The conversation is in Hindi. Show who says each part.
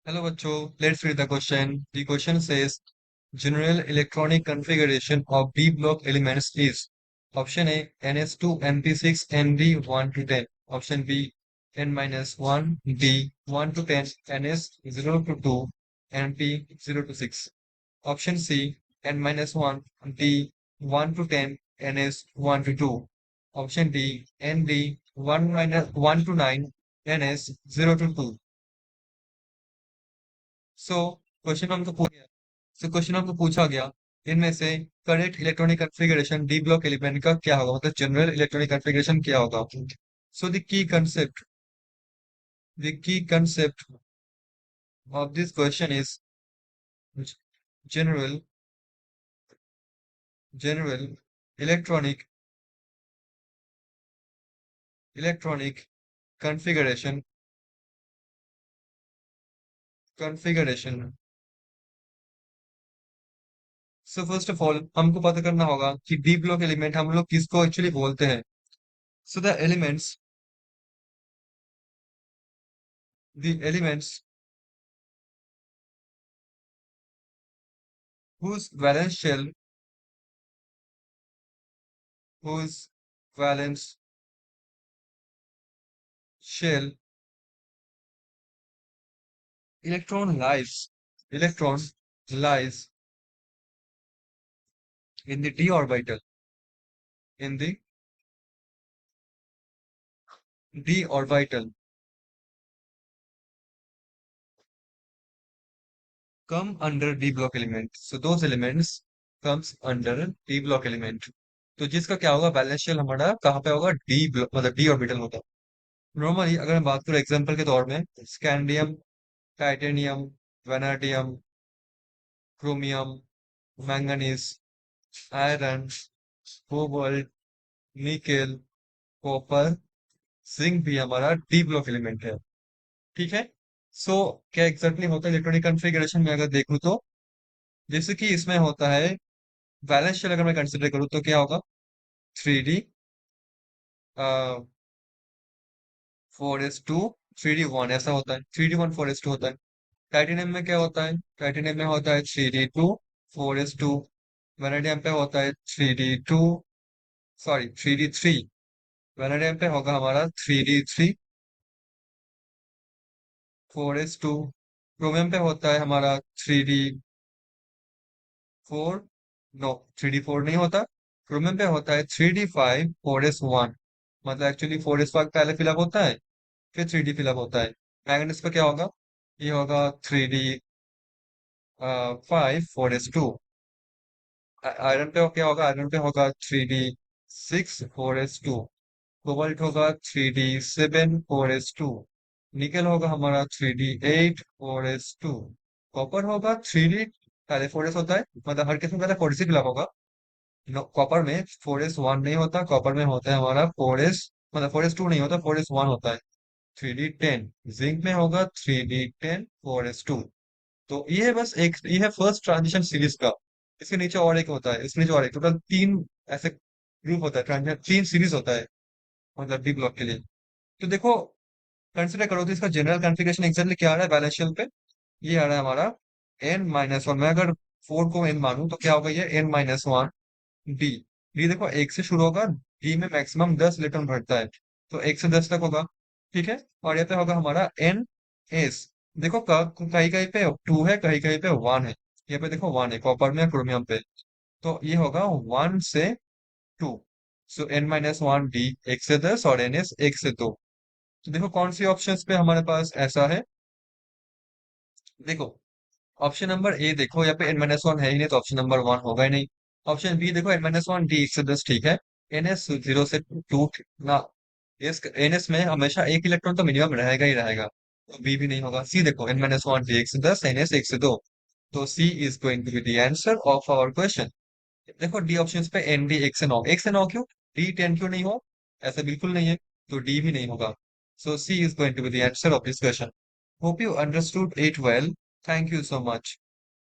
Speaker 1: Hello, Bacho. Let's read the question. The question says general electronic configuration of D block elements is option A NS2 MP6 ND 1 to 10. Option B N-1 D 1 to 10 NS 0 to 2 NP 0 to 6. Option C N-1 D 1 to 10 NS 1 to 2. Option D ND 1 to 9 NS 0 to 2. So question हमको पूछा गया सो क्वेश्चन हमको पूछा गया इनमें से correct electronic configuration D block element का क्या होगा मतलब जनरल इलेक्ट्रॉनिक कॉन्फ़िगरेशन क्या होगा so the key concept of this question is general general electronic electronic configuration configuration so first of all हमको पता करना होगा कि डी ब्लॉक एलिमेंट हम लोग किसको एक्चुअली बोलते हैं so the elements whose valence shell whose valence shell electron lies in the d orbital in the d orbital come under d block element, so those elements comes under d block element. तो जिसका क्या होगा बैलेंस शेल हमारा कहाँ पे होगा डी मतलब डी ऑर्बिटल होगा. नॉर्मली अगर हम बात करें एग्जांपल के तौर में scandium titanium vanadium chromium manganese iron cobalt nickel copper zinc भी हमारा डी ब्लॉक एलिमेंट है. ठीक है. सो क्या एग्जैक्टली होता है इलेक्ट्रॉनिक कॉन्फ़िगरेशन में अगर देखूं तो जैसे कि इसमें होता है बैलेंस शेल अगर मैं कंसिडर करूँ तो क्या होगा 3D 4s2 3D 1 ऐसा होता है 3D 1 4s2 होता है. टाइटेनियम में क्या होता है टाइटेनियम में होता है 3D 2 4s2. वेनेडियम पे होता है 3D 2 सॉरी 3D 3. वेनेडियम पे होगा हमारा 3D 3 4s2. क्रोमियम पे होता है हमारा 3D 4 नो 3D 4 नहीं होता. क्रोमियम पे होता है 3D 5 4s1. मतलब एक्चुअली 4s5 पहले फिलअप होता है फिर 3D फिलअप होता है. मैग्नेस पे क्या होगा ये होगा 3D 5 4s2. आयरन पे क्या होगा आयरन पे होगा 3D 6 4s2. कोबाल्ट होगा 3D 7 4s2. निकेल होगा हमारा 3D 8 4s2. कॉपर होगा 3D पहले 4s होता है मतलब हर केस में पहले 4s ही फिलअप होगा. कॉपर में 4s1 नहीं होता कॉपर में होता है हमारा 4s मतलब 4s2 नहीं होता 4s1 होता है 3D 10. जिंक में होगा 3D 10 4s2. तो ये है बस एक ये है फर्स्ट ट्रांजिशन सीरीज का. इसके नीचे और एक होता है इसके नीचे और एक टोटल तीन ऐसे ग्रुप होता है ट्रांजिशन 3 सीरीज होता है मतलब डी ब्लॉक के लिए. तो देखो कंसिडर करो तो इसका जनरल कॉन्फ़िगरेशन एग्जैक्टली क्या आ रहा है बैलेंस शेल पे ये आ रहा है हमारा N-1. मैं अगर 4 को n मानूं तो क्या होगा ये N-1 डी. डी देखो एक से शुरू होगा डी में मैक्सिमम 10 इलेक्ट्रॉन भरता है तो 1 से 10 तक होगा. ठीक है. और यहाँ पे होगा हमारा N-S. देखो कहीं कहीं पे 2 है कहीं कहीं पे 1 है. यहाँ पे देखो 1 है कॉपर में क्रोमियम पे. तो ये होगा 1 से 2. सो N-1 डी 1 से 10 और NS 1 से 2. तो देखो कौन सी ऑप्शंस पे हमारे पास ऐसा है. देखो ऑप्शन नंबर ए देखो यहाँ पे N-1 है ही नहीं तो ऑप्शन नंबर 1 होगा ही नहीं. ऑप्शन बी देखो N-1 डी 1 से 10 ठीक है. NS 0 से 2 ना. इस NS में हमेशा एक इलेक्ट्रॉन तो मिनिमम रहेगा ही रहेगा तो बी भी नहीं होगा. सी देखो N-1 डी 1 से 10 NS 1 से 2. तो C is going to be the answer of our question. देखो डी ऑप्शंस पे एन डी 1 से 9 1 से 9 क्यों D 10 क्यों नहीं हो ऐसा बिल्कुल नहीं है. तो डी भी नहीं होगा. So C is going to be the answer of this question. Hope you understood it well. Thank you so much.